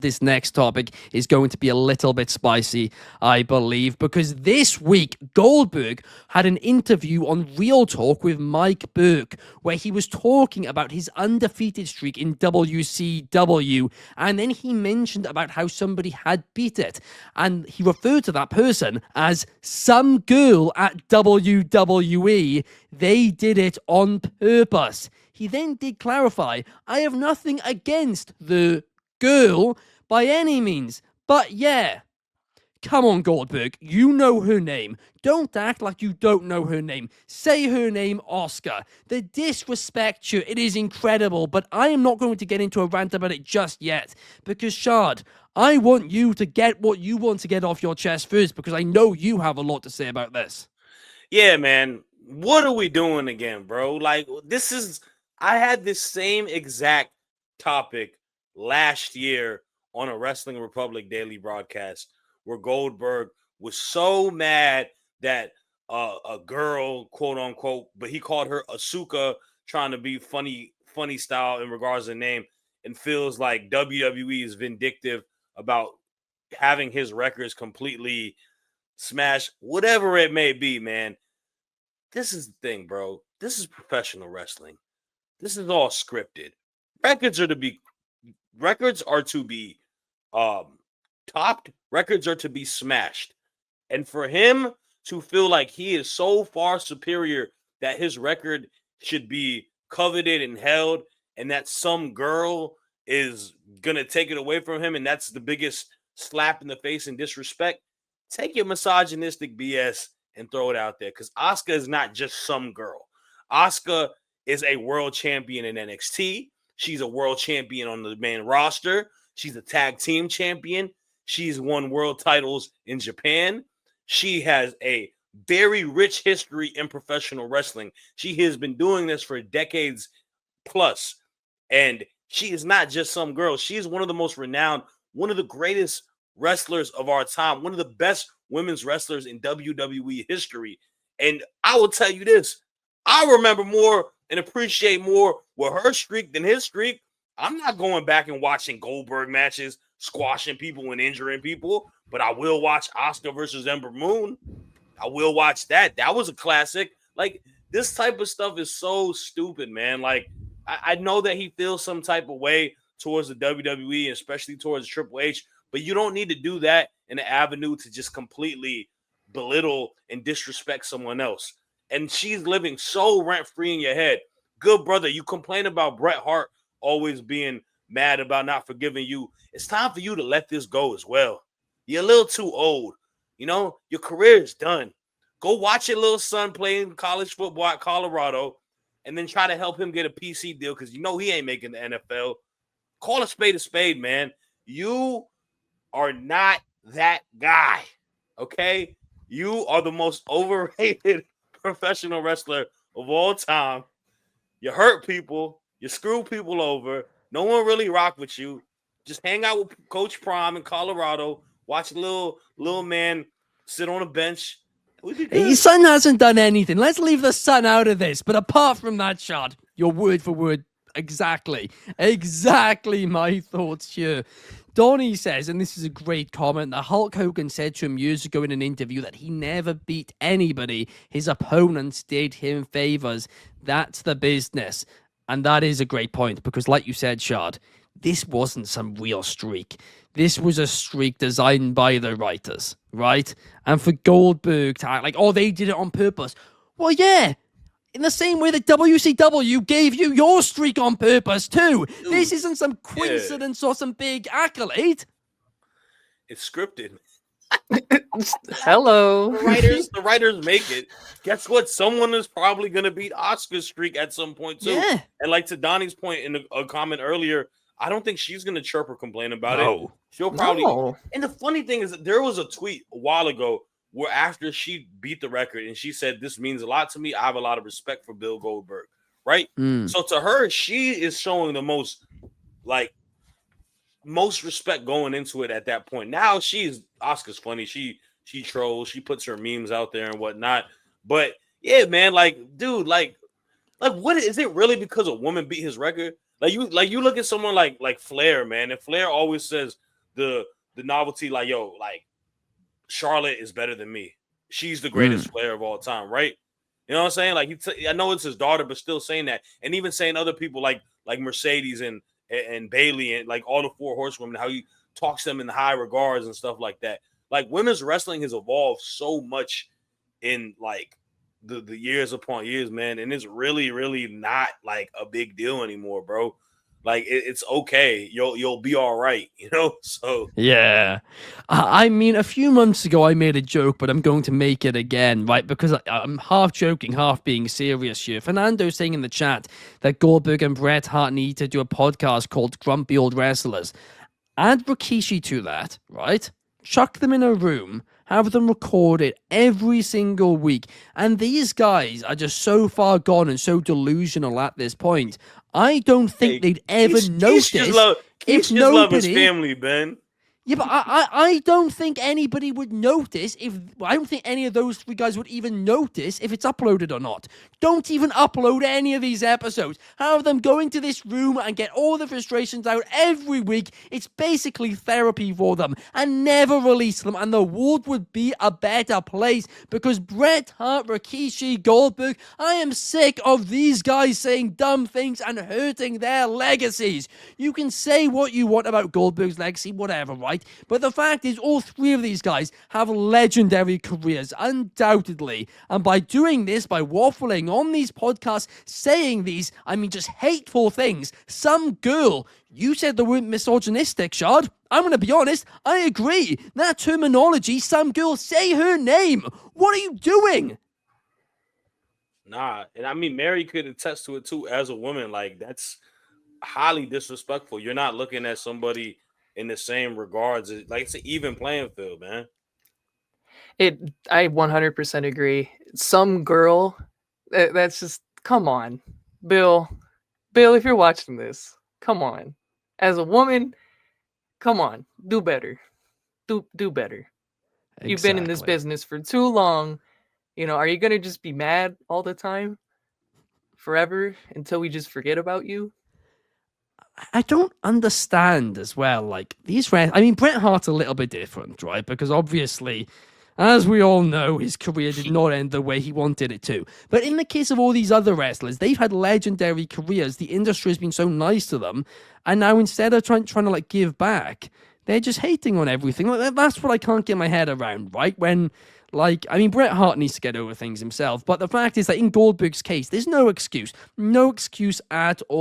This next topic is going to be a little bit spicy, I believe, because this week Goldberg had an interview on Real Talk with Mike Burke where he was talking about his undefeated streak in WCW, and then he mentioned about how somebody had beat it, and he referred to that person as some girl at WWE. They did it on purpose. He then did clarify, I have nothing against the girl by any means. But yeah, come on, Goldberg. You know her name. Don't act like you don't know her name. Say her name, Oscar. The disrespect here, it is incredible, but I am not going to get into a rant about it just yet. Because, Shad, I want you to get what you want to get off your chest first, because I know you have a lot to say about this. Yeah, man. What are we doing again, bro? Like, I had this same exact topic last year on a Wrestling Republic daily broadcast where Goldberg was so mad that a girl, quote unquote, but he called her Asuka, trying to be funny style in regards to the name, and feels like WWE is vindictive about having his records completely smashed, whatever it may be, man. This is the thing, bro. This is professional wrestling. This is all scripted. Records are to be topped. Records are to be smashed. And for him to feel like he is so far superior that his record should be coveted and held, and that some girl is gonna take it away from him, and that's the biggest slap in the face and disrespect. Take your misogynistic BS and throw it out there, because Asuka is not just some girl. Asuka is a world champion in NXT. She's a world champion on the main roster. She's a tag team champion. She's won world titles in Japan. She has a very rich history in professional wrestling. She has been doing this for decades plus. And she is not just some girl. She is one of the most renowned, one of the greatest wrestlers of our time, one of the best women's wrestlers in WWE history. And I will tell you this, I remember more and appreciate more with her streak than his streak. I'm not going back and watching Goldberg matches, squashing people and injuring people, but I will watch Asuka versus Ember Moon. I will watch that. That was a classic. Like, this type of stuff is so stupid, man. Like, I know that he feels some type of way towards the WWE, especially towards Triple H, but you don't need to do that in an avenue to just completely belittle and disrespect someone else. And she's living so rent-free in your head. Good brother, you complain about Bret Hart always being mad about not forgiving you. It's time for you to let this go as well. You're a little too old. You know, your career is done. Go watch your little son playing college football at Colorado and then try to help him get a PC deal, because you know he ain't making the NFL. Call a spade, man. You are not that guy, okay? You are the most overrated professional wrestler of all time. You hurt people. You screw people over. No one really rock with you. Just hang out with Coach Prime in Colorado. Watch little man sit on a bench. His son hasn't done anything. Let's leave the son out of this. But apart from that, Shad, your word for word, exactly my thoughts here. Donnie says, and this is a great comment, that Hulk Hogan said to him years ago in an interview that he never beat anybody. His opponents did him favors. That's the business. And that is a great point, because like you said, Shad, this wasn't some real streak. This was a streak designed by the writers, right? And for Goldberg to act like, oh, they did it on purpose. Well, yeah. In the same way that WCW gave you your streak on purpose, too. Dude, this isn't some coincidence or some big accolade. It's scripted. Hello. The writers make it. Guess what? Someone is probably going to beat Oscar's streak at some point, too. Yeah. And like to Donnie's point in a comment earlier, I don't think she's going to chirp or complain about it. She'll probably. No. And the funny thing is that there was a tweet a while ago where after she beat the record and she said, this means a lot to me. I have a lot of respect for Bill Goldberg, right? So to her, she is showing the most respect going into it at that point. Now Oscar's funny. She trolls. She puts her memes out there and whatnot. But yeah, man, dude, what is it really because a woman beat his record? Like you look at someone like Flair, man, and Flair always says, the novelty, like, yo, like Charlotte is better than me. She's the greatest player of all time, right? You know what I'm saying? Like I know it's his daughter, but still saying that, and even saying other people like Mercedes and Bailey and like all the four horsewomen, how he talks to them in high regards and stuff like that. Like women's wrestling has evolved so much in like the years upon years, man, and it's really, really not like a big deal anymore, bro. Like it's okay. You'll be all right, you know. So Yeah. I mean, a few months ago, I made a joke, but I'm going to make it again, right? Because I'm half joking, half being serious here. Fernando's saying in the chat that Goldberg and Bret Hart need to do a podcast called Grumpy Old Wrestlers. Add Rikishi to that, right? Chuck them in a room, have them record it every single week. And these guys are just so far gone and so delusional at this point. I don't think they'd ever notice if Keith just love his nobody. family, Ben. Yeah, but I don't think anybody would notice I don't think any of those three guys would even notice if it's uploaded or not. Don't even upload any of these episodes. Have them go into this room and get all the frustrations out every week. It's basically therapy for them, and never release them, and the world would be a better place, because Bret Hart, Rikishi, Goldberg, I am sick of these guys saying dumb things and hurting their legacies. You can say what you want about Goldberg's legacy, whatever, right? But the fact is, all three of these guys have legendary careers, undoubtedly. And by doing this, by waffling on these podcasts, saying these, I mean, just hateful things, some girl, you said the word misogynistic, Shad. I'm going to be honest, I agree. That terminology, some girl, say her name. What are you doing? Nah, and I mean, Mary could attest to it too as a woman. Like, that's highly disrespectful. You're not looking at somebody in the same regards. Like, it's an even playing field, man. I 100% agree. Some girl, that's just, come on. Bill, if you're watching this, come on. As a woman, come on, do better. Do better. Exactly. You've been in this business for too long. You know, are you going to just be mad all the time? Forever until we just forget about you? I don't understand as well, like, I mean, Bret Hart's a little bit different, right? Because obviously, as we all know, his career did not end the way he wanted it to. But in the case of all these other wrestlers, they've had legendary careers. The industry has been so nice to them. And now instead of trying to like give back, they're just hating on everything. Like, that's what I can't get my head around, right? When, like, I mean, Bret Hart needs to get over things himself. But the fact is that in Goldberg's case, there's no excuse. No excuse at all.